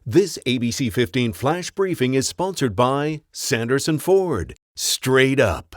This ABC 15 Flash Briefing is sponsored by Sanderson Ford. Straight up.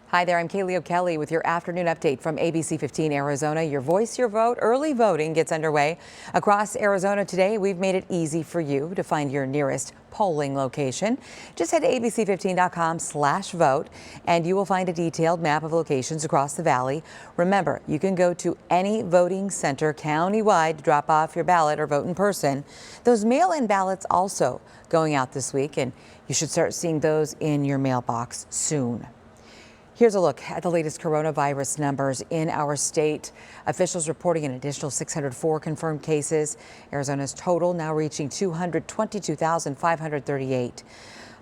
Hi there, I'm Kaylee O'Kelly with your afternoon update from ABC15 Arizona. Your voice, your vote. Early voting gets underway across Arizona today. We've made it easy for you to find your nearest polling location. Just head to abc15.com/vote and you will find a detailed map of locations across the valley. Remember, you can go to any voting center countywide to drop off your ballot or vote in person. Those mail-in ballots also going out this week, and you should start seeing those in your mailbox soon. Here's a look at the latest coronavirus numbers in our state. Officials reporting an additional 604 confirmed cases. Arizona's total now reaching 222,538.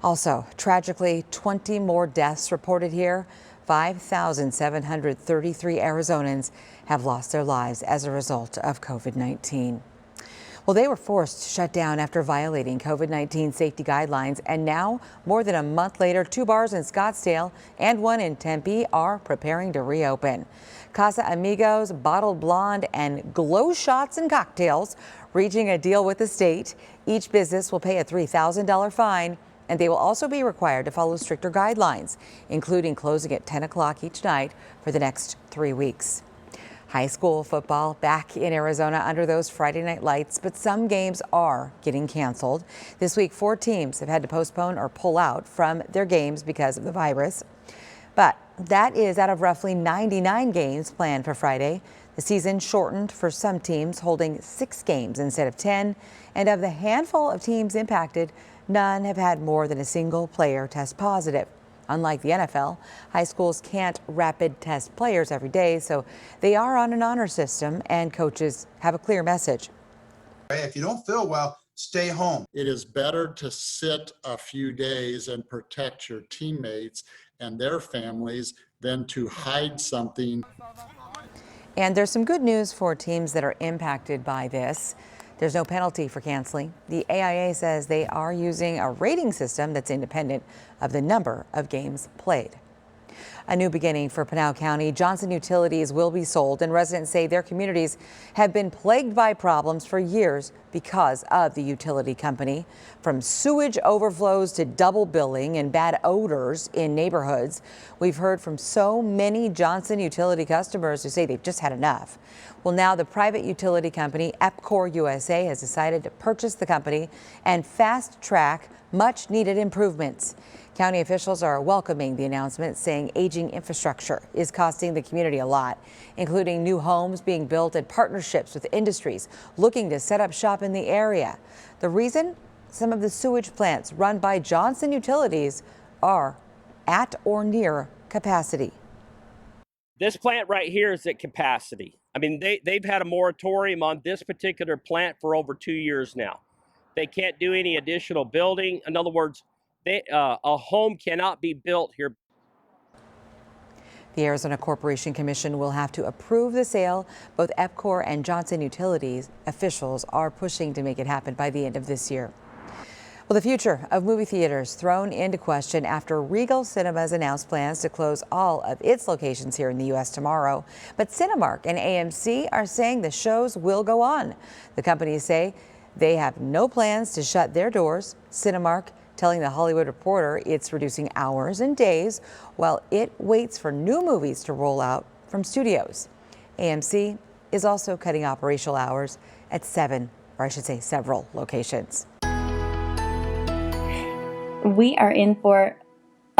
Also, tragically, 20 more deaths reported here. 5,733 Arizonans have lost their lives as a result of COVID-19. Well, they were forced to shut down after violating COVID-19 safety guidelines. And now, more than a month later, 2 bars in Scottsdale and 1 in Tempe are preparing to reopen. Casa Amigos, Bottled Blonde, and Glow Shots and Cocktails reaching a deal with the state. Each business will pay a $3,000 fine, and they will also be required to follow stricter guidelines, including closing at 10 o'clock each night for the next 3 weeks. High school football back in Arizona under those Friday night lights, but some games are getting canceled. This week, 4 teams have had to postpone or pull out from their games because of the virus. But that is out of roughly 99 games planned for Friday. The season shortened for some teams, holding 6 games instead of 10. And of the handful of teams impacted, none have had more than a single player test positive. Unlike the NFL, high schools can't rapid test players every day, so they are on an honor system, and coaches have a clear message. If you don't feel well, stay home. It is better to sit a few days and protect your teammates and their families than to hide something. And there's some good news for teams that are impacted by this. There's no penalty for canceling. The AIA says they are using a rating system that's independent of the number of games played. A new beginning for Pinal County. Johnson Utilities will be sold, and residents say their communities have been plagued by problems for years because of the utility company. From sewage overflows to double billing and bad odors in neighborhoods. We've heard from so many Johnson Utility customers who say they've just had enough. Well, now the private utility company Epcor USA has decided to purchase the company and fast track much needed improvements. County officials are welcoming the announcement, saying aging infrastructure is costing the community a lot, including new homes being built and partnerships with industries looking to set up shop in the area. The reason? Some of the sewage plants run by Johnson Utilities are at or near capacity. This plant right here is at capacity. I mean, they've had a moratorium on this particular plant for over 2 years now. They can't do any additional building. In other words, a home cannot be built here. The Arizona Corporation Commission will have to approve the sale. Both Epcor and Johnson Utilities officials are pushing to make it happen by the end of this year. Well, the future of movie theaters thrown into question after Regal Cinemas announced plans to close all of its locations here in the U.S. tomorrow. But Cinemark and AMC are saying the shows will go on. The companies say they have no plans to shut their doors. Cinemark telling The Hollywood Reporter it's reducing hours and days while it waits for new movies to roll out from studios. AMC is also cutting operational hours at several locations. We are in for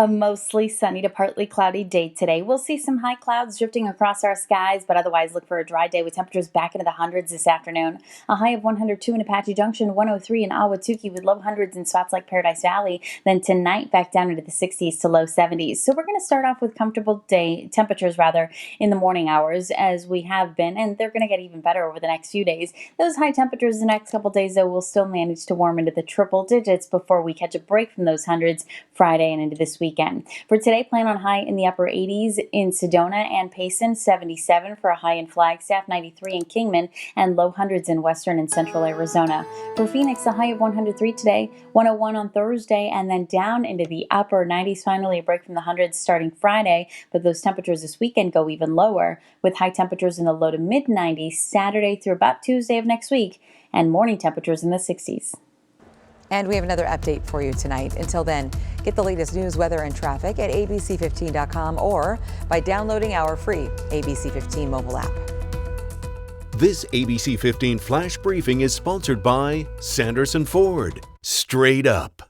a mostly sunny to partly cloudy day today. We'll see some high clouds drifting across our skies, but otherwise look for a dry day with temperatures back into the hundreds this afternoon. A high of 102 in Apache Junction, 103 in Ahwatukee with low hundreds in spots like Paradise Valley. Then tonight back down into the 60s to low 70s. So we're going to start off with comfortable temperatures in the morning hours as we have been, and they're going to get even better over the next few days. Those high temperatures the next couple days though will still manage to warm into the triple digits before we catch a break from those hundreds Friday and into this weekend. For today, plan on high in the upper 80s in Sedona and Payson, 77 for a high in Flagstaff, 93 in Kingman, and low hundreds in western and central Arizona. For Phoenix, a high of 103 today, 101 on Thursday, and then down into the upper 90s. Finally, a break from the hundreds starting Friday, but those temperatures this weekend go even lower, with high temperatures in the low to mid 90s Saturday through about Tuesday of next week, and morning temperatures in the 60s. And we have another update for you tonight. Until then, get the latest news, weather, and traffic at ABC15.com or by downloading our free ABC15 mobile app. This ABC 15 Flash Briefing is sponsored by Sanderson Ford. Straight up.